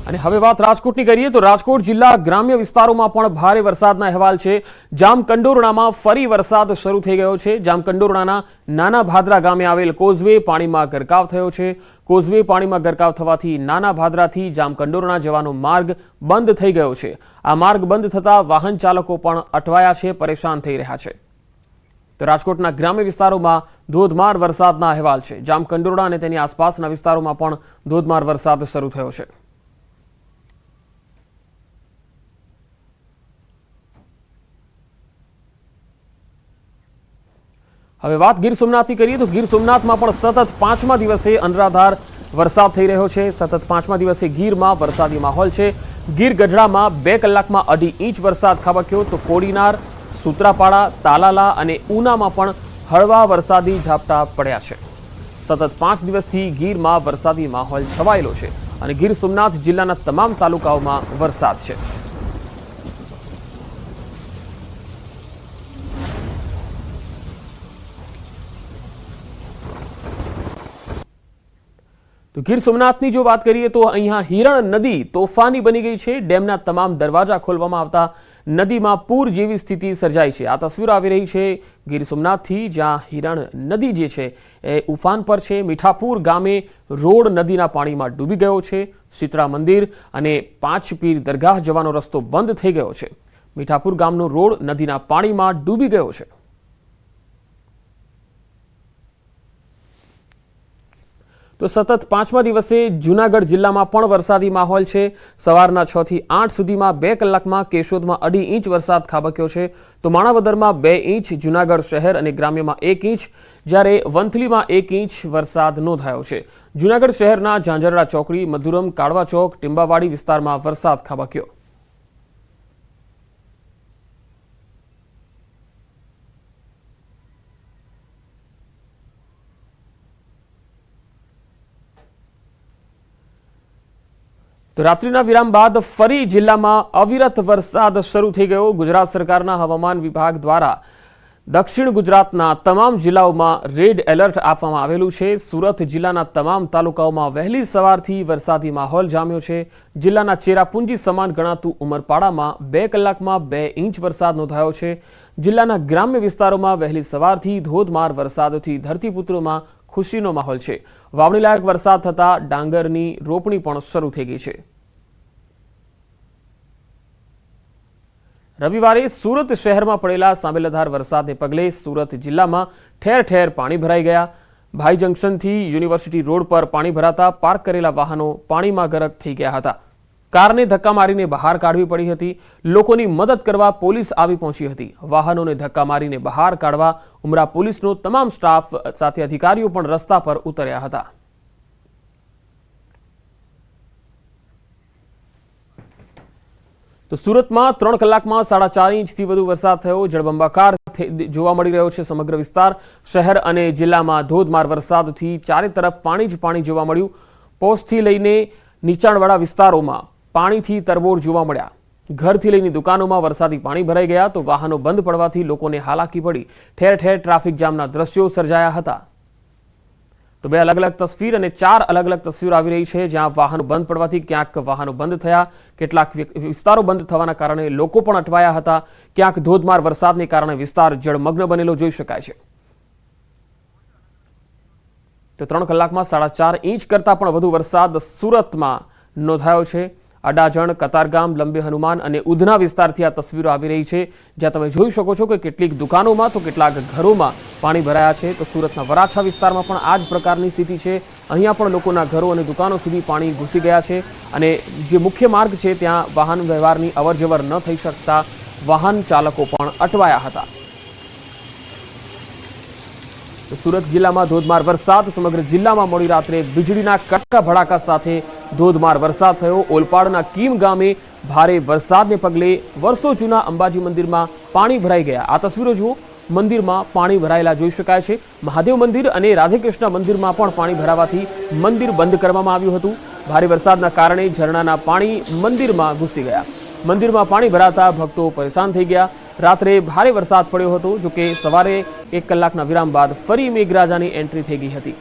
અને હવે વાત રાજકોટની કરીએ તો રાજકોટ જિલ્લા ગ્રામ્ય વિસ્તારોમાં પણ ભારે વરસાદના અહેવાલ છે। જામકંડોરણામાં ફરી વરસાદ શરૂ થઈ ગયો છે। જામકંડોરણાના નાના ભાદરા ગામે આવેલ કોઝવે પાણીમાં ગરકાવ થયો છે। કોઝવે પાણીમાં ગરકાવ થવાથી નાના ભાદરાથી જામકંડોરણા જવાનો માર્ગ બંધ થઈ ગયો છે। આ માર્ગ બંધ થતા વાહન ચાલકો પણ અટવાયા છે, પરેશાન થઈ રહ્યા છે। તો રાજકોટના ગ્રામ્ય વિસ્તારોમાં ધોધમાર વરસાદના અહેવાલ છે। જામકંડોરણા અને તેની આસપાસના વિસ્તારોમાં પણ ધોધમાર વરસાદ શરૂ થયો છે। હવે વાત ગીર સોમનાથની કરીએ તો ગીર સોમનાથમાં પણ સતત 5મા દિવસે અનરાધાર વરસાદ થઈ રહ્યો છે। સતત 5મા દિવસે ગીરમાં વરસાદી માહોલ છે। ગીર ગઢડામાં 2 કલાકમાં 2.5 ઇંચ વરસાદ ખાબક્યો તો કોડીનાર, સૂત્રાપાડા, તાલાલા અને ઉનામાં પણ હળવા વરસાદી ઝાપટા પડ્યા છે। સતત 5 દિવસથી ગીરમાં વરસાદી માહોલ છવાયેલો છે અને ગીર સોમનાથ જિલ્લાના તમામ તાલુકાઓમાં વરસાદ છે। તો ગીર સોમનાથની જો વાત કરીએ તો અહીંયા હિરણ નદી તોફાની બની ગઈ છે। ડેમના તમામ દરવાજા ખોલવામાં આવતા નદીમાં પૂર જેવી સ્થિતિ સર્જાઈ છે। આ તસવીરો આવી રહી છે ગીર સોમનાથથી, જ્યાં હિરણ નદી જે છે એ ઉફાન પર છે। મીઠાપુર ગામે રોડ નદીના પાણીમાં ડૂબી ગયો છે। શીતળા મંદિર અને 5 પીર દરગાહ જવાનો રસ્તો બંધ થઈ ગયો છે। મીઠાપુર ગામનો રોડ નદીના પાણીમાં ડૂબી ગયો છે। તો સતત 5મા દિવસે જૂનાગઢ જિલ્લામાં પણ વરસાદી માહોલ છે। સવારના 6 થી 8 સુધીમાં 2 કલાકમાં કેશોદમાં 2.5 ઇંચ વરસાદ ખાબક્યો છે। તો માણાવદરમાં 2 ઇંચ, જૂનાગઢ શહેર અને ગ્રામ્યમાં 1 ઇંચ, જ્યારે વંથલીમાં 1 ઇંચ વરસાદ નોંધાયો છે। જૂનાગઢ શહેરના ઝાંઝરડા ચોકડી, મધુરમ, કાળવા ચોક, ટીંબાવાડી વિસ્તારમાં વરસાદ ખાબક્યો। તો રાત્રિના વિરામ બાદ ફરી જિલ્લામાં અવિરત વરસાદ શરૂ થઈ ગયો। ગુજરાત સરકારના હવામાન વિભાગ દ્વારા દક્ષિણ ગુજરાતના તમામ જિલ્લાઓમાં રેડ એલર્ટ આપવામાં આવેલું છે। સુરત જિલ્લાના તમામ તાલુકાઓમાં વહેલી સવારથી વરસાદી માહોલ જામ્યો છે। જિલ્લાના ચેરાપુંજી સમાન ગણાતું ઉમરપાડામાં 2 કલાકમાં 2 ઇંચ વરસાદ નોંધાયો છે। જિલ્લાના ગ્રામ્ય વિસ્તારોમાં વહેલી સવારથી ધોધમાર વરસાદથી ધરતીપુત્રોમાં ખુશીનો માહોલ છે। વાવણીલાયક વરસાદ થતા ડાંગરની રોપણી પણ શરૂ થઈ ગઈ છે। રવિવારે સુરત શહેરમાં પડેલા સાંબેલાધાર વરસાદને પગલે સુરત જિલ્લામાં ઠેર ઠેર પાણી ભરાઈ ગયા। ભાઈ જંકશનથી યુનિવર્સિટી રોડ પર પાણી ભરાતા પાર્ક કરેલા વાહનો પાણીમાં ગરક થઈ ગયા હતા। કારને ધક્કા મારીને બહાર કાઢવી પડી હતી। લોકોની મદદ કરવા પોલીસ આવી પહોંચી હતી। વાહનોને ધક્કા મારીને બહાર કાઢવા ઉમરા પોલીસનો તમામ સ્ટાફ સાથે અધિકારીઓ પણ રસ્તા પર ઉતર્યા હતા। તો સુરતમાં 3 કલાકમાં 4.5 ઇંચથી વધુ વરસાદ થયો। જળબંબાકાર જોવા મળી રહ્યો છે સમગ્ર વિસ્તાર। શહેર અને જિલ્લામાં ધોધમાર વરસાદથી ચારે તરફ પાણી જ પાણી જોવા મળ્યું। પોસ્ટથી લઈને નીચાણવાળા વિસ્તારોમાં પાણીથી તરબોળ જોવા મળ્યા। ઘરથી લઈને દુકાનોમાં વરસાદી પાણી ભરાઈ ગયા તો વાહનો બંધ પડવાથી લોકોને હાલાકી પડી। ઠેર ઠેર ટ્રાફિક જામના દ્રશ્યો સર્જાયા હતા। તો 2 અલગ અલગ તસવીર અને 4 અલગ અલગ તસવીરો આવી રહી છે, જ્યાં વાહનો બંધ પડવાથી ક્યાંક વાહનો બંધ થયા, કેટલાક વિસ્તારો બંધ થવાના કારણે લોકો પણ અટવાયા હતા। ક્યાંક ધોધમાર વરસાદને કારણે વિસ્તાર જળમગ્ન બનેલો જોઈ શકાય છે। તો 3 કલાકમાં 4.5 ઇંચ કરતાં પણ વધુ વરસાદ સુરતમાં નોંધાયો છે। અડાજણ, કતારગામ, લંબે હનુમાન અને ઉધના વિસ્તારથી આ તસવીરો આવી રહી છે, જ્યાં તમે જોઈ શકો છો કે કેટલીક દુકાનોમાં તો કેટલાક ઘરોમાં પાણી ભરાયા છે। તો સુરતના વરાછા વિસ્તારમાં પણ આ જ પ્રકારની સ્થિતિ છે। અહીંયા પણ લોકોના ઘરો અને દુકાનો સુધી પાણી ઘૂસી ગયા છે અને જે મુખ્ય માર્ગ છે ત્યાં વાહન વ્યવહારની અવરજવર ન થઈ શકતા વાહન ચાલકો પણ અટવાયા હતા। સુરત જિલ્લામાં ધોધમાર વરસાદ। સમગ્ર જિલ્લામાં મોડી રાત્રે વીજળીના કડકા ભડાકા સાથે ધોધમાર વરસાદ થયો। ઓલપાડના કીમ ગામે ભારે વરસાદને પગલે વર્ષો જૂના અંબાજી મંદિરમાં પાણી ભરાઈ ગયા। આ તસવીરો જુઓ, મંદિરમાં પાણી ભરાયેલા જોઈ શકાય છે। મહાદેવ મંદિર અને રાધેકૃષ્ણ મંદિરમાં પણ પાણી ભરાવાથી મંદિર બંધ કરવામાં આવ્યું હતું। ભારે વરસાદના કારણે ઝરણાના પાણી મંદિરમાં ઘૂસી ગયા। મંદિરમાં પાણી ભરાતા ભક્તો પરેશાન થઈ ગયા। રાત્રે ભારે વરસાદ પડ્યો હતો, જો કે સવારે 1 કલાકના વિરામ બાદ ફરી મેઘરાજાની એન્ટ્રી થઈ ગઈ હતી।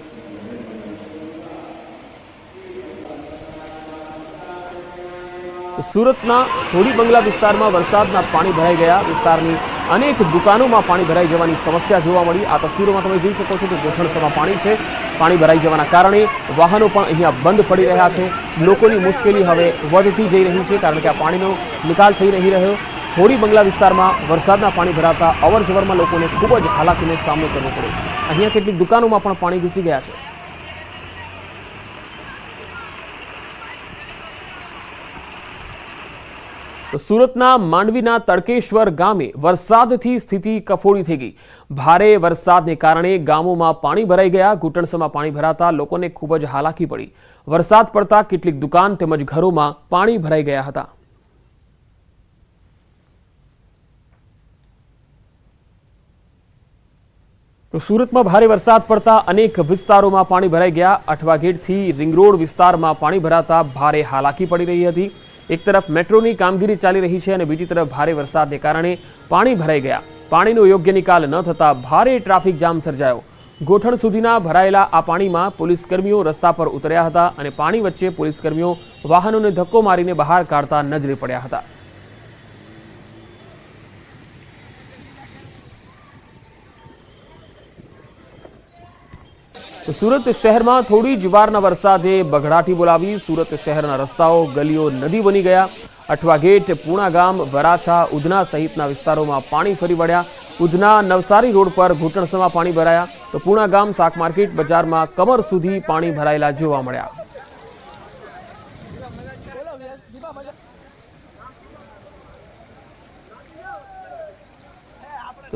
સુરતના હોડી બંગલા વિસ્તારમાં વરસાદના પાણી ભરાઈ ગયા। વિસ્તારની અનેક દુકાનોમાં પાણી ભરાઈ જવાની સમસ્યા જોવા મળી। આ તસવીરોમાં તમે જોઈ શકો છો કે ગોઠણસમાં પાણી છે। પાણી ભરાઈ જવાના કારણે વાહનો પણ અહીંયા બંધ પડી રહ્યા છે। લોકોની મુશ્કેલી હવે વધતી જઈ રહી છે કારણ કે આ પાણીનો નિકાલ થઈ નહીં રહ્યો। હોડી બંગલા વિસ્તારમાં વરસાદના પાણી ભરાતા અવરજવરમાં લોકોને ખૂબ જ હાલાકીનો સામનો કરવો પડ્યો। અહીંયા કેટલીક દુકાનોમાં પણ પાણી ઘૂસી ગયા છે। તો સુરતના માંડવીના તડકેશ્વર ગામે વરસાદથી સ્થિતિ કફોડી થઈ ગઈ। ભારે વરસાદને કારણે ગામોમાં પાણી ભરાઈ ગયા। ઘૂંટણસમાં પાણી ભરાતા લોકોને ખૂબ જ હાલાકી પડી। વરસાદ પડતા કેટલીક દુકાન તેમજ ઘરોમાં પાણી ભરાઈ ગયા હતા। તો સુરતમાં ભારે વરસાદ પડતા અનેક વિસ્તારોમાં પાણી ભરાઈ ગયા। અઠવા ગેટથી રિંગ રોડ વિસ્તારમાં પાણી ભરાતા ભારે હાલાકી પડી રહી હતી। એક તરફ મેટ્રોની કામગીરી ચાલી રહી છે અને બીજી તરફ ભારે વરસાદને કારણે પાણી ભરાઈ ગયા। પાણીનો યોગ્ય નિકાલ ન થતા ભારે ટ્રાફિક જામ સર્જાયો। ગોઠણ સુધીના ભરાયેલા આ પાણીમાં પોલીસકર્મીઓ રસ્તા પર ઉતર્યા હતા અને પાણી વચ્ચે પોલીસકર્મીઓ વાહનોને ધક્કો મારીને બહાર કાઢતા નજરે પડ્યા હતા। સુરત શહેરમાં થોડી જ વારના વરસાદે બઘડાટી બોલાવી। સુરત શહેરના રસ્તાઓ ગલીઓ નદી બની ગયા। અઠવા ગેટ, પૂણા ગામ, વરાછા, ઉધના સહિતના વિસ્તારોમાં પાણી ફરી વળ્યા। ઉધના નવસારી રોડ પર ઘૂંટણસમાં પાણી ભરાયા તો પૂણા ગામ શાક માર્કેટ બજારમાં કમર સુધી પાણી ભરાયેલા જોવા મળ્યા।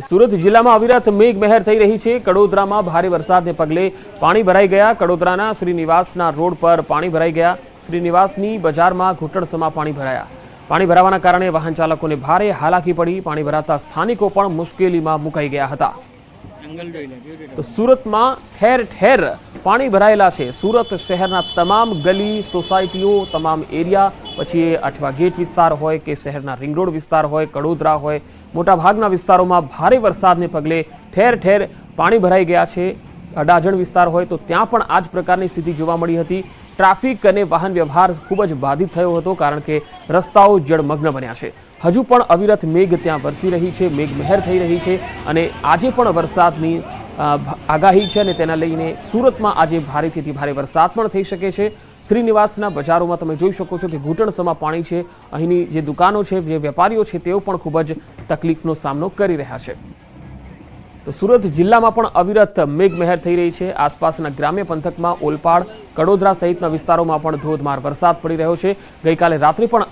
સુરત જિલ્લામાં અવિરત મેઘમહેર થઈ રહી છે। કડોદરામાં ભારે વરસાદને પગલે પાણી ભરાઈ ગયા। કડોદરાના શ્રીનિવાસના રોડ પર પાણી ભરાઈ ગયા। શ્રીનિવાસની બજારમાં ઘૂંટણસમાં પાણી ભરાયા। પાણી ભરાવાના કારણે વાહન ચાલકોને ભારે હાલાકી પડી। પાણી ભરાતા સ્થાનિકો પણ મુશ્કેલીમાં મુકાઈ ગયા હતા। તો સુરતમાં ઠેર ઠેર પાણી ભરાયેલા છે। સુરત શહેરના તમામ ગલી, સોસાયટીઓ, તમામ એરિયા, પછી એ અઠવા ગેટ વિસ્તાર હોય કે શહેરના રિંગ રોડ વિસ્તાર હોય, કડોદરા હોય, મોટાભાગના વિસ્તારોમાં ભારે વરસાદને પગલે ઠેર ઠેર પાણી ભરાઈ ગયા છે। અડાજણ વિસ્તાર હોય તો ત્યાં પણ આ જ પ્રકારની સ્થિતિ જોવા મળી હતી। ટ્રાફિક અને વાહન વ્યવહાર ખૂબ જ બાધિત થયો હતો કારણ કે રસ્તાઓ જળમગ્ન બન્યા છે। હજુ પણ અવિરત મેઘ ત્યાં વરસી રહી છે, મેઘમહેર થઈ રહી છે અને આજે પણ વરસાદની આગાહી છે અને તેના લઈને સુરતમાં આજે ભારેથી ભારે વરસાદ પણ થઈ શકે છે। શ્રીનિવાસના બજારોમાં તમે જોઈ શકો છો કે ઘૂંટણસમાં પાણી છે। અહીંની જે દુકાનો છે, જે વેપારીઓ છે, તેઓ પણ ખૂબ જ તકલીફનો સામનો કરી રહ્યા છે। તો સુરત જિલ્લામાં પણ અવિરત મેઘમહેર થઈ રહી છે। આસપાસના ગ્રામ્ય પંથકમાં ઓલપાડ, કડોદરા સહિતના વિસ્તારોમાં પણ ધોધમાર વરસાદ પડી રહ્યો છે। ગઈકાલે રાત્રે પણ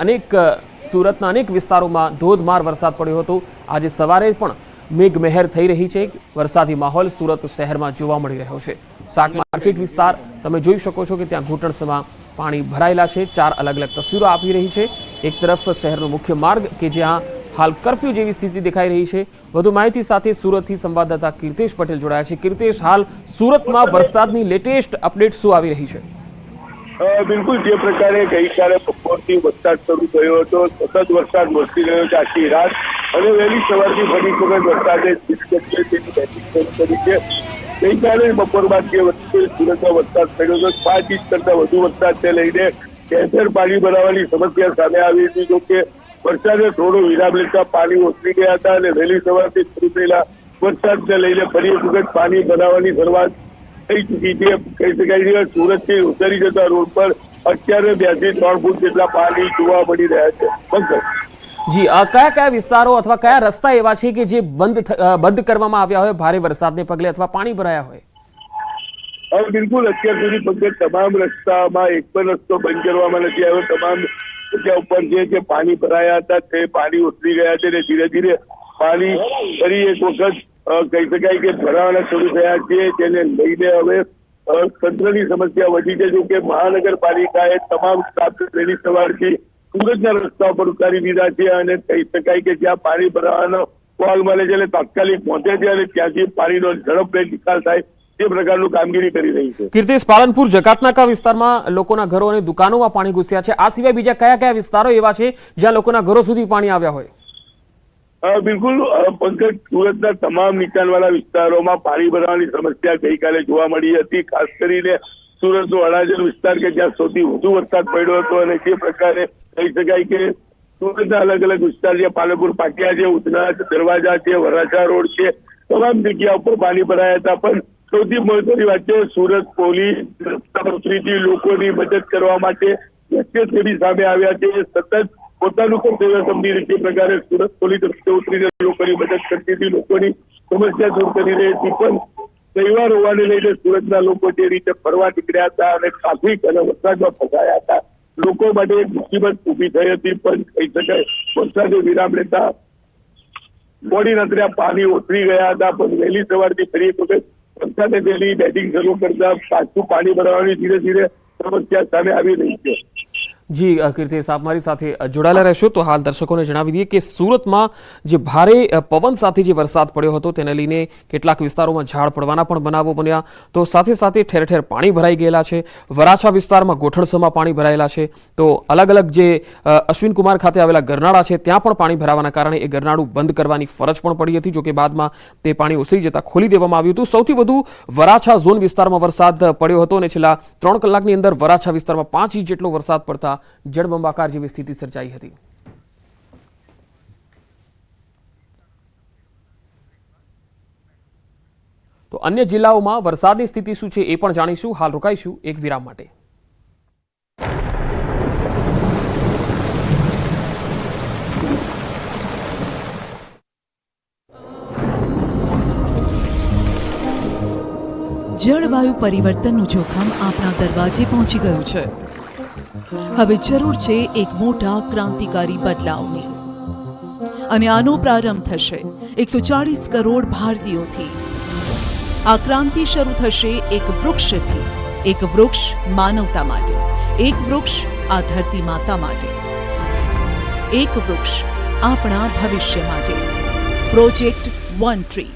સુરતના અનેક વિસ્તારોમાં ધોધમાર વરસાદ પડ્યો હતો। આજે સવારે પણ મેઘમહેર થઈ રહી છે। વરસાદી માહોલ સુરત શહેરમાં જોવા મળી રહ્યો છે। શાક માર્કેટ વિસ્તાર તમે જોઈ શકો છો કે ત્યાં ઘૂંટણસમાં પાણી ભરાયેલા છે। 4 અલગ અલગ તસવીરો આપી રહી છે। એક તરફ શહેરનો મુખ્ય માર્ગ કે જ્યાં હાલ કર્ફ્યુ જેવી સ્થિતિ દેખાઈ રહી છે। વધુ માહિતી સાથે સુરતથી સંવાદદાતા કીર્તેશ પટેલ જોડાયા છે। કીર્તેશ, હાલ સુરતમાં વરસાદની લેટેસ્ટ અપડેટ શું આવી રહી છે? બિલકુલ, જે પ્રકારે ગઈકાલે બપોરથી વરસાદ શરૂ થયો હતો, સતત વરસાદ વરસી રહ્યો છે આખી રાત અને વહેલી સવારથી ફરી વખત વરસાદે શરૂ કરી છે। ગઈકાલે બપોર બાદ જે વચ્ચે સુરતમાં વરસાદ પડ્યો હતો, 5 ઇંચ કરતા વધુ વરસાદને લઈને ઠેર પાણી ભરાવાની સમસ્યા સામે આવી હતી। જો કે વરસાદે થોડો વિરામ લેતા પાણી ઓસરી ગયા હતા અને વહેલી સવારથી શરૂ થયેલા વરસાદને લઈને ફરી એક વખત પાણી ભરાવાની શરૂઆત થઈ ચૂકી છે। કહી શકાય છે સુરતથી ઉતરી જતા રોડ પર અત્યારે 2 થી 3 ફૂટ જેટલા પાણી જોવા મળી રહ્યા છે। જી, કયા કયા વિસ્તારો અથવા કયા રસ્તા એવા છે કે જે બંધ કરવામાં આવ્યા હોય ભારે વરસાદને પગલે અથવા પાણી ભરાયા હોય? બિલકુલ, અત્યાર સુધી પંકજ તમામ રસ્તામાં એક પણ રસ્તો બંધ કરવામાં નથી આવ્યો। તમામ જગ્યા ઉપર જે પાણી ભરાયા હતા તે પાણી ઉતરી ગયા છે અને ધીરે ધીરે પાણી ફરી એક વખત કહી શકાય કે ભરાવાના શરૂ થયા છે। તેને લઈને હવે તંત્રની સમસ્યા વધી છે। જો કે મહાનગરપાલિકાએ તમામ સ્ટાફ વહેલી સવારથી સુરતના રસ્તા પર ઉતારી દીધા છે અને કહી શકાય કે જ્યાં પાણી ભરાવાનો કોલ મળે છે એટલે તાત્કાલિક પહોંચે છે અને ત્યાંથી પાણીનો ઝડપથી નિકાલ થાય તે પ્રકારનું કામગીરી કરી રહી છે। કીર્તેશ, પાલનપુર જકાતનાકા વિસ્તારમાં લોકોના ઘરો અને દુકાનોમાં પાણી ઘૂસ્યા છે। આ સિવાય બીજા કયા કયા વિસ્તારો એવા છે જ્યાં લોકોના ઘરો સુધી પાણી આવ્યા હોય? બિલકુલ પંકજ, સુરતના તમામ નીચાણવાળા વિસ્તારોમાં પાણી ભરાવાની સમસ્યા ગઈકાલે જોવા મળી હતી। ખાસ કરીને સુરતનો અડાજણ વિસ્તાર કે જ્યાં સૌથી વધુ વરસાદ પડ્યો હતો અને જે પ્રકારે કહી શકાય કે સુરતના અલગ અલગ વિસ્તાર છે, પાલનપુર પાટિયા છે, ઉધના દરવાજા છે, વરાછા રોડ છે, તમામ જગ્યા ઉપર પાણી ભરાયા હતા. પણ સૌથી મહત્વની વાત છે, સુરત પોલીસ રસ્તા પર ઉતરીથી લોકોની મદદ કરવા માટે વ્યક્તિઓની સામે આવ્યા છે. સતત પોતાનું કર્તવ્ય સમજી રીતે પ્રકારે સુરત પોલીસ રસ્તે ઉતરીને લોકોની મદદ કરતી હતી, લોકોની સમસ્યા દૂર કરી રહી હતી. પણ તહેવાર હોવાને લઈને સુરતના લોકો જે રીતે ફરવા નીકળ્યા હતા અને ટ્રાફિક અને વરસાદમાં ફસાયા હતા, લોકો માટે એક મુસીબત ઉભી થઈ હતી. પણ કહી શકાય વરસાદે વિરામ લેતા મોડી રાત્રે પાણી ઓસરી ગયા હતા. પણ વહેલી સવારથી ફરી એક વખત વરસાદે વહેલી બેટિંગ શરૂ કરતા પાછું પાણી ભરવાની ધીરે ધીરે સમસ્યા સામે આવી રહી છે. જી કીર્તિશ, આપ મારી સાથે જોડાયેલા રહેશો. તો હાલ દર્શકોને જણાવી દઈએ કે સુરતમાં જે ભારે પવન સાથે જે વરસાદ પડ્યો હતો તેને લઈને કેટલાક વિસ્તારોમાં ઝાડ પડવાના પણ બનાવો બન્યા. તો સાથે સાથે ઠેર ઠેર પાણી ભરાઈ ગયેલા છે. વરાછા વિસ્તારમાં ગોઠણસમાં પાણી ભરાયેલા છે. તો અલગ અલગ જે અશ્વિન કુમાર ખાતે આવેલા ગરનાળા છે ત્યાં પણ પાણી ભરાવાના કારણે એ ગરનાળું બંધ કરવાની ફરજ પણ પડી હતી. જોકે બાદમાં તે પાણી ઓસરી જતા ખોલી દેવામાં આવ્યું હતું. સૌથી વધુ વરાછા ઝોન વિસ્તારમાં વરસાદ પડ્યો હતો અને છેલ્લા 3 કલાકની અંદર વરાછા વિસ્તારમાં 5 ઇંચ જેટલો વરસાદ પડતા જળબંબાકાર જેવી સ્થિતિ સર્જાઈ હતી. તો અન્ય જિલ્લાઓમાં વરસાદની સ્થિતિ શું છે એ પણ જાણીશું. હાલ રોકાઈશું એક વિરામ માટે. જળવાયુ પરિવર્તનનું જોખમ આપણા દરવાજે પહોંચી ગયું છે. હવે જરૂર છે એક મોટા ક્રાંતિકારી બદલાવની અને આનો પ્રારંભ થશે 140 કરોડ ભારતીયોથી. આ ક્રાંતિ શરૂ થશે એક વૃક્ષથી. એક વૃક્ષ માનવતા માટે, એક વૃક્ષ આ ધરતી માતા માટે, એક વૃક્ષ આપણા ભવિષ્ય માટે. પ્રોજેક્ટ વન ટ્રી,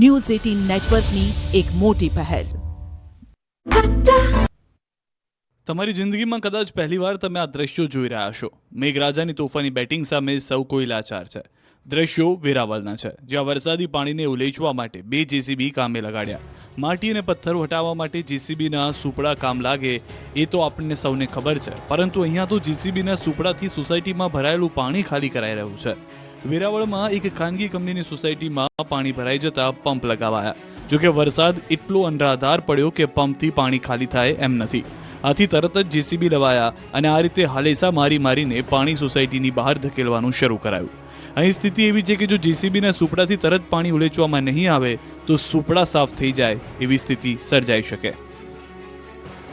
ન્યૂઝ 18 નેટવર્કની એક મોટી પહેલ. તમારી જિંદગીમાં કદાચ પહેલીવાર તમે આ દ્રશ્યો જોઈ રહ્યા છો. મેઘરાજાની તોફાની બેટિંગ સામે સૌ કોઈ લાચાર છે. દ્રશ્યો વેરાવળના છે, જ્યાં વરસાદી પાણીને ઉલેચવા માટે 2 જેસીબી કામે લગાડ્યા. માટી અને પથ્થરો હટાવવા માટે જેસીબીના સુપડા કામ લાગે એ તો આપણને સૌને ખબર છે, પરંતુ અહીંયા તો જેસીબીના સુપડાથી સોસાયટીમાં ભરાયેલું પાણી ખાલી કરાઈ રહ્યું છે. વેરાવળમાં એક ખાનગી કંપનીની સોસાયટીમાં પાણી ભરાઈ જતા પંપ લગાવાયા. જોકે વરસાદ એટલો અનરાધાર પડ્યો કે પંપથી પાણી ખાલી થાય એમ નથી. આથી તરત જ જેસીબી લવાયા અને આ રીતે હાલેસા મારીને પાણી સોસાયટીની બહાર ધકેલવાનું શરૂ કરાયું. અહીં સ્થિતિ એવી છે કે જો જેસીબીના સુપડાથી તરત પાણી ઉલેચવામાં નહીં આવે તો સુપડા સાફ થઈ જાય એવી સ્થિતિ સર્જાઈ શકે.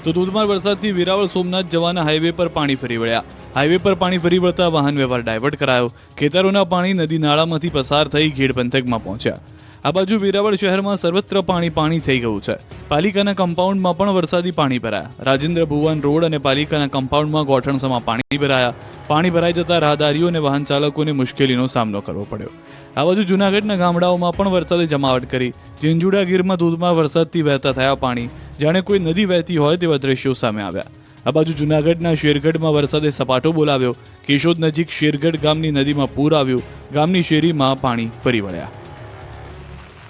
તો ધોધમાર વરસાદથી વેરાવળ સોમનાથ જવાના હાઈવે પર પાણી ફરી વળ્યા. હાઈવે પર પાણી ફરી વળતા વાહન વ્યવહાર ડાયવર્ટ કરાયો. ખેતરોના પાણી નદી નાળામાંથી પસાર થઈ ઘેડ પંથકમાં પહોંચ્યા. આ બાજુ વેરાવળ શહેરમાં સર્વત્ર પાણી થઈ ગયું છે. પાલિકાના કમ્પાઉન્ડમાં પણ વરસાદી પાણી ભરાયા. રાજેન્દ્ર ભુવન રોડ અને પાલિકાના કમ્પાઉન્ડમાં ગોઠણસમાં પાણી ભરાયા. પાણી ભરાઈ જતા રાહદારીઓ અને વાહન ચાલકોને મુશ્કેલીનો સામનો કરવો પડ્યો. આ બાજુ જૂનાગઢના ગામડાઓમાં પણ વરસાદે જમાવટ કરી. ઝીંઝુડા ગીરમાં ધોધમાર વરસાદથી વહેતા થયા પાણી, જાણે કોઈ નદી વહેતી હોય તેવા દ્રશ્યો સામે આવ્યા. આ બાજુ જૂનાગઢના શેરગઢમાં વરસાદે સપાટો બોલાવ્યો. કેશોદ નજીક શેરગઢ ગામની નદીમાં પૂર આવ્યું. ગામની શેરીમાં પાણી ફરી વળ્યા.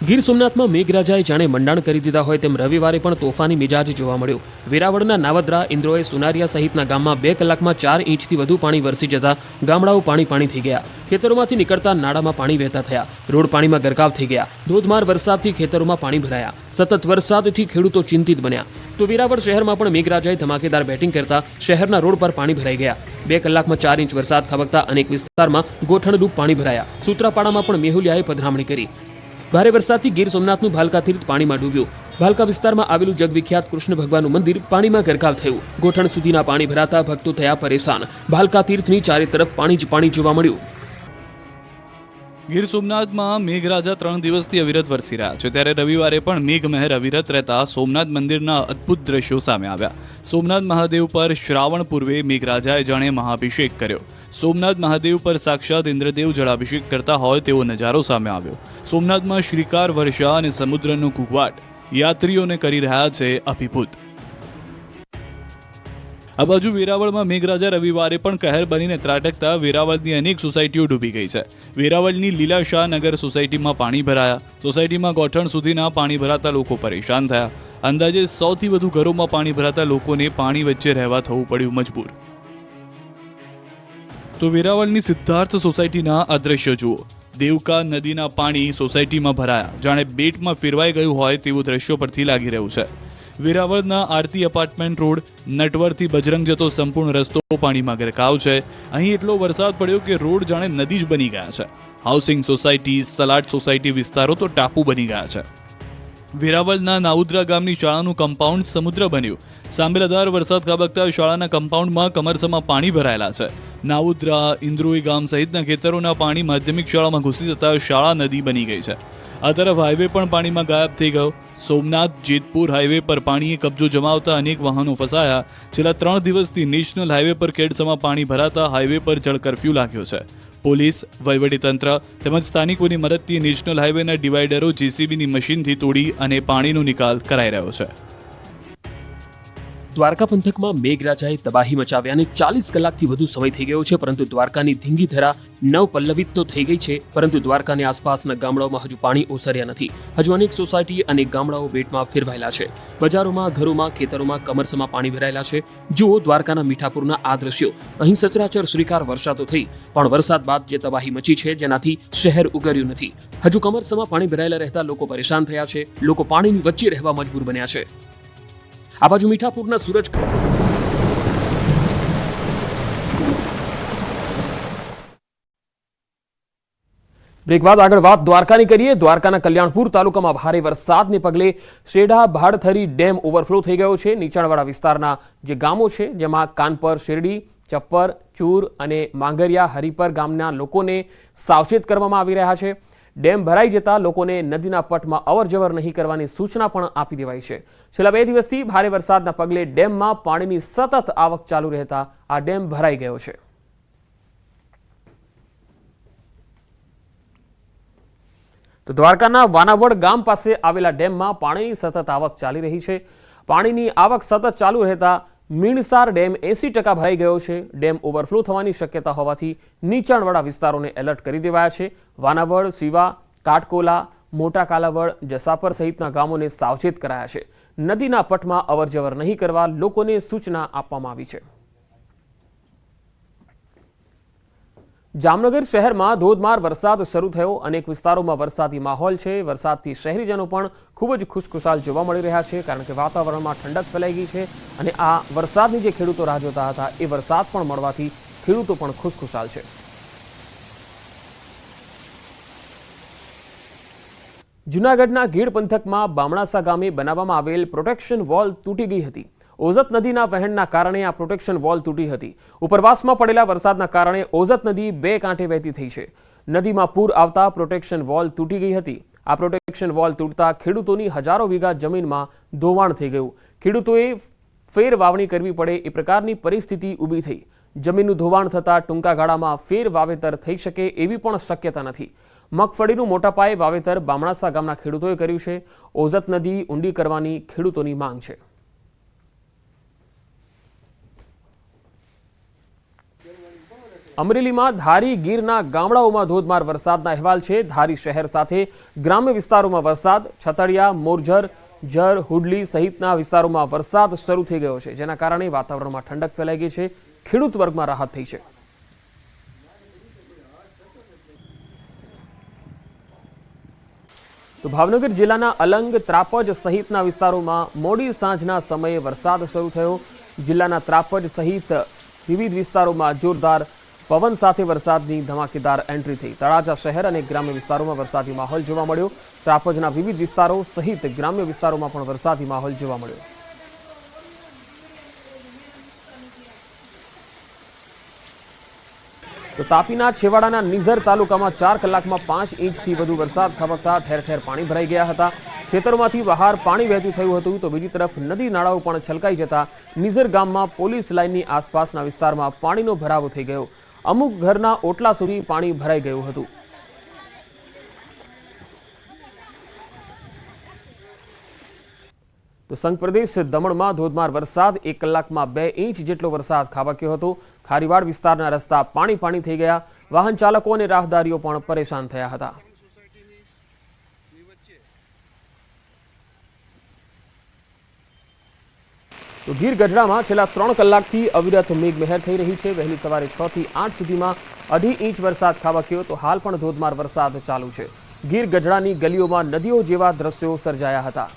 ગીર સોમનાથમાં મેઘરાજાએ જાણે મંડાણ કરી દીધા હોય તેમ રવિવારે પણ તોફાની મિજાજ જોવા મળ્યો. વેરાવળના નાવદરા, ઇન્દ્રોએ, સુનારિયા સહિતના ગામમાં 2 કલાકમાં 4 ઇંચથી વધુ પાણી વરસી જતા ગામડાઓ પાણી થઈ ગયા. ખેતરોમાંથી નીકળતા નાળામાં પાણી વહેતા થયા. રોડ પાણીમાં ગરકાવ થઈ ગયા. ધોધમાર વરસાદથી ખેતરોમાં પાણી ભરાયા. સતત વરસાદથી ખેડૂતો ચિંતિત બન્યા. તો વેરાવળ શહેરમાં પણ મેઘરાજાએ ધમાકેદાર બેટિંગ કરતા શહેરના રોડ પર પાણી ભરાઈ ગયા. 2 કલાકમાં 4 ઇંચ વરસાદ ખાબકતા અનેક વિસ્તારમાં ગોઠણરૂપ પાણી ભરાયા. સૂત્રાપાડામાં પણ મેહુલિયાએ પધરામણી કરી. ભારે વરસાદથી ગીર સોમનાથનું ભાલકા તીર્થ પાણીમાં ડૂબ્યું. ભાલકા વિસ્તારમાં આવેલું જગવિખ્યાત કૃષ્ણ ભગવાનનું મંદિર પાણીમાં ગરકાવ થયું. ગોઠણ સુધીના પાણી ભરાતા ભક્તો થયા પરેશાન. ભાલકા તીર્થની ચારે તરફ પાણી જ પાણી જોવા મળ્યું. ગીર સોમનાથમાં મેઘરાજા 3 દિવસથી અવિરત વરસી રહ્યા છે, ત્યારે રવિવારે પણ મેઘમહેર અવિરત રહેતા સોમનાથ મંદિરના અદ્ભુત દ્રશ્યો સામે આવ્યા. સોમનાથ મહાદેવ પર શ્રાવણ પૂર્વે મેઘરાજાએ જાણે મહાભિષેક કર્યો. સોમનાથ મહાદેવ પર સાક્ષાત ઇન્દ્રદેવ જળાભિષેક કરતા હોય તેવો નજારો સામે આવ્યો. સોમનાથમાં શ્રીકાર, વર્ષા અને સમુદ્રનો કુકવાટ યાત્રીઓને કરી રહ્યા છે અભિભૂત. આ બાજુ વેરાવળમાં મેઘરાજા રવિવારે પણ કહેર બનીને ત્રાટકતા વેરાવળની અનેક સોસાયટીઓ ડૂબી ગઈ છે. વેરાવળની લીલાશાહ નગર સોસાયટીમાં પાણી ભરાયા. સોસાયટીમાં ગોઠણ સુધીના પાણી ભરાતા લોકો પરેશાન થયા. અંદાજે 100થી વધુ ઘરોમાં પાણી ભરાતા લોકોને પાણી વચ્ચે રહેવા થવું પડ્યું મજબૂર. તો વેરાવળની સિદ્ધાર્થ સોસાયટીના આ દ્રશ્ય જુઓ. દેવકા નદીના પાણી સોસાયટીમાં ભરાયા. જાણે બેટમાં ફેરવાઈ ગયું હોય તેવું દ્રશ્યો પરથી લાગી રહ્યું છે. વેરાવળના આરતી અપાર્ટમેન્ટ રોડ નટવરથી બજરંગ જતો સંપૂર્ણ રસ્તો પાણીમાં ગરકાવ છે. અહીં એટલો વરસાદ પડ્યો કે રોડ જાણે નદી જ બની ગયા છે. હાઉસિંગ સોસાયટી, સલાડ સોસાયટી વિસ્તારો તો ટાપુ બની ગયા છે. વેરાવળના નાઉદ્રા ગામની શાળાનું કમ્પાઉન્ડ સમુદ્ર બન્યું. સાંભેલાધાર વરસાદ ખાબકતા શાળાના કમ્પાઉન્ડમાં કમરસમાં પાણી ભરાયેલા છે. નાઉદ્રા, ઇન્દ્રોઈ ગામ સહિતના ખેતરોના પાણી માધ્યમિક શાળામાં ઘૂસી જતા શાળા નદી બની ગઈ છે. આ તરફ હાઈવે પણ પાણીમાં ગાયબ થઈ ગયો. સોમનાથ જેતપુર હાઈવે પર પાણીએ કબજો જમાવતા અનેક વાહનો ફસાયા. છેલ્લા 3 દિવસથી નેશનલ હાઈવે પર કેડસમાં પાણી ભરાતા હાઈવે પર જળ કર્ફ્યુ લાગ્યો છે. પોલીસ, વહીવટીતંત્ર તેમજ સ્થાનિકોની મદદથી નેશનલ હાઈવેના ડિવાઈડરો જેસીબીની મશીનથી તોડી અને પાણીનો નિકાલ કરાઈ રહ્યો છે. દ્વારકા પંથકમાં મેઘરાજાએ તબાહી મચાવ્યા અને 40 કલાકથી વધુ સમય થઈ ગયો છે, પરંતુ દ્વારકાની ધીંગી ધરા નવપલ્લવિત તો થઈ ગઈ છે, પરંતુ દ્વારકાની આસપાસના ગામડાઓમાં હજુ પાણી ઓસર્યા નથી. હજુ અનેક સોસાયટી અને ગામડાઓ બેટમાં ફેરવાયેલા છે. બજારોમાં, ઘરોમાં, ખેતરોમાં કમરસમાં પાણી ભરાયેલા છે. જુઓ દ્વારકાના મીઠાપુરના આ દ્રશ્યો. અહીં સચરાચર શ્રીકાર વર્ષા તો થઈ, પણ વરસાદ બાદ જે તબાહી મચી છે, જેનાથી શહેર ઉગર્યું નથી. હજુ કમરસમાં પાણી ભરાયેલા રહેતા લોકો પરેશાન થયા છે. લોકો પાણીની વચ્ચે રહેવા મજબૂર બન્યા છે. આ બાજુ મીઠાપુરના સૂરજ બ્રેક બાદ આગળ વાત દ્વારકાની કરીએ. દ્વારકાના કલ્યાણપુર તાલુકામાં ભારે વરસાદને પગલે શેઢા ભાડથરી ડેમ ઓવરફ્લો થઈ ગયો છે. નીચાણવાળા વિસ્તારના જે ગામો છે, જેમાં કાનપર, શેરડી, ચપ્પર, ચૂર અને માંગરિયા, હરિપર ગામના લોકોને સાવચેત કરવામાં આવી રહ્યા છે. ડેમ ભરાઈ જતા લોકોને નદીના પટમાં અવરજવર નહીં કરવાની સૂચના પણ આપી દેવાઈ છે. છેલ્લા 2 દિવસથી ભારે વરસાદના પગલે ડેમમાં પાણીની સતત આવક ચાલુ રહેતા આ ડેમ ભરાઈ ગયો છે. તો દ્વારકાના વાનાવડ ગામ પાસે આવેલા ડેમમાં પાણીની સતત આવક ચાલી રહી છે. પાણીની આવક સતત ચાલુ રહેતા મીણસાર ડેમ 80% ભરાઈ ગયો છે. ડેમ ઓવરફ્લો થવાની શક્યતા હોવાથી નીચાણવાળા વિસ્તારોને એલર્ટ કરી દેવાયા છે. વાનાવડ, સીવા, કાટકોલા, મોટા કાલાવડ, જસાપર સહિતના ગામોને સાવચેત કરાયા છે. નદીના પટમાં અવરજવર નહીં કરવા લોકોને સૂચના આપવામાં આવી છે. જામનગર શહેરમાં ધોધમાર વરસાદ શરૂ થયો. અનેક વિસ્તારોમાં વરસાદી માહોલ છે. વરસાદથી શહેરીજનો પણ ખૂબ જ ખુશખુશાલ જોવા મળી રહ્યા છે, કારણ કે વાતાવરણમાં ઠંડક ફેલાઈ ગઈ છે અને આ વરસાદની જે ખેડૂતો રાહ જોતા હતા એ વરસાદ પણ મળવાથી ખેડૂતો પણ ખુશખુશાલ છે. જૂનાગઢના ગીર પંથકમાં બામણાસા ગામે બનાવવામાં આવેલ પ્રોટેક્શન વોલ તૂટી ગઈ હતી. ઓઝત નદીના વહેણના કારણે આ પ્રોટેક્શન વોલ તૂટી હતી. ઉપરવાસમાં પડેલા વરસાદના કારણે ઓઝત નદી 2 કાંઠે વહેતી થઈ છે. નદીમાં પૂર આવતા પ્રોટેક્શન વોલ તૂટી ગઈ હતી. આ પ્રોટેક્શન વોલ તૂટતા ખેડૂતોની હજારો વીઘા જમીનમાં ધોવાણ થઈ ગયું. ખેડૂતોએ ફેર વાવણી કરવી પડે એ પ્રકારની પરિસ્થિતિ ઊભી થઈ. જમીનનું ધોવાણ થતાં ટૂંકા ગાળામાં ફેર વાવેતર થઈ શકે એવી પણ શક્યતા નથી. મગફળીનું મોટા પાયે વાવેતર બામણાસા ગામના ખેડૂતોએ કર્યું છે. ઓઝત નદી ઊંડી કરવાની ખેડૂતોની માંગ છે. અમરેલીમાં ધારી ગીરના ગામડાઓમાં ધોધમાર વરસાદના અહેવાલ છે. ધારી શહેર સાથે ગ્રામ્ય વિસ્તારોમાં વરસાદ, છતડિયા, મોરજર, જર, હુડલી સહિતના વિસ્તારોમાં વરસાદ શરૂ થઈ ગયો છે, જેના કારણે વાતાવરણમાં ઠંડક ફેલાઈ ગઈ છે. ખેડૂત વર્ગમાં રાહત થઈ છે. તો ભાવનગર જિલ્લાના અલંગ, ત્રાપજ સહિતના વિસ્તારોમાં મોડી સાંજના સમયે વરસાદ શરૂ થયો. જિલ્લાના ત્રાપજ સહિત વિવિધ વિસ્તારોમાં જોરદાર પવન સાથે વરસાદની ધમાકેદાર એન્ટ્રી થઈ. તળાજા શહેર અને ગ્રામ્ય વિસ્તારોમાં વરસાદી માહોલ જોવા મળ્યો. ત્રાપજના વિવિધ વિસ્તારો સહિત ગ્રામ્ય વિસ્તારોમાં પણ વરસાદી માહોલ જોવા મળ્યો. તો તાપીના છેવાડાના નિઝર તાલુકામાં 4 કલાકમાં 5 ઇંચથી વધુ વરસાદ ખાબકતા ઠેર ઠેર પાણી ભરાઈ ગયા હતા. ખેતરોમાંથી બહાર પાણી વહેતું થયું હતું. તો બીજી તરફ નદી નાળાઓ પણ છલકાઈ જતા નિઝર ગામમાં પોલીસ લાઇનની આસપાસના વિસ્તારમાં પાણીનો ભરાવો થઈ ગયો. અમુક ઘરના ઓટલા સુધી પાણી ભરાઈ ગયું હતું. તો સંઘ પ્રદેશ દમણમાં ધોધમાર વરસાદ 1 કલાકમાં 2 ઇંચ જેટલો વરસાદ ખાબક્યો હતો। ખારીવાડ વિસ્તારના રસ્તા પાણી થઈ ગયા। વાહન ચાલકો અને રાહદારીઓ પણ પરેશાન થયા હતા। તો ગીર ગઢડામાં છેલ્લા 3 કલાકથી અવિરત મેઘમહેર થઈ રહી છે। વહેલી સવારે 6 થી 8 સુધીમાં 2.5 ઇંચ વરસાદ ખાબક્યો તો હાલ પણ ધોધમાર વરસાદ ચાલુ છે। ગીર ગઢડાની ગલીઓમાં નદીઓ જેવા દ્રશ્યો સર્જાયા હતા।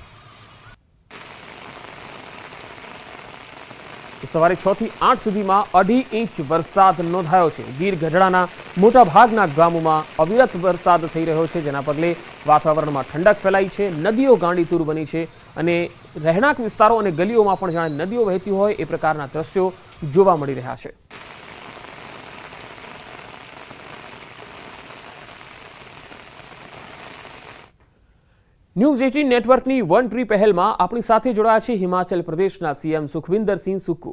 સવારે 6 થી 8 સુધીમાં 2.5 ઇંચ વરસાદ નોંધાયો છે। ગીર ગઢડાના મોટા ભાગના ગામોમાં અવિરત વરસાદ થઈ રહ્યો છે, જેના પગલે વાતાવરણમાં ઠંડક ફેલાઈ છે। નદીઓ ગાંડીતુર બની છે અને રહેણાંક વિસ્તારો અને ગલીઓમાં પણ જાણે નદીઓ વહેતી હોય એ પ્રકારના દ્રશ્યો જોવા મળી રહ્યા છે। ન્યૂઝ 18 નેટવર્કની વન ટ્રી પહેલમાં આપણી સાથે જોડાયા છે હિમાચલ પ્રદેશના સીએમ સુખવિંદરસિંહ સુક્કુ।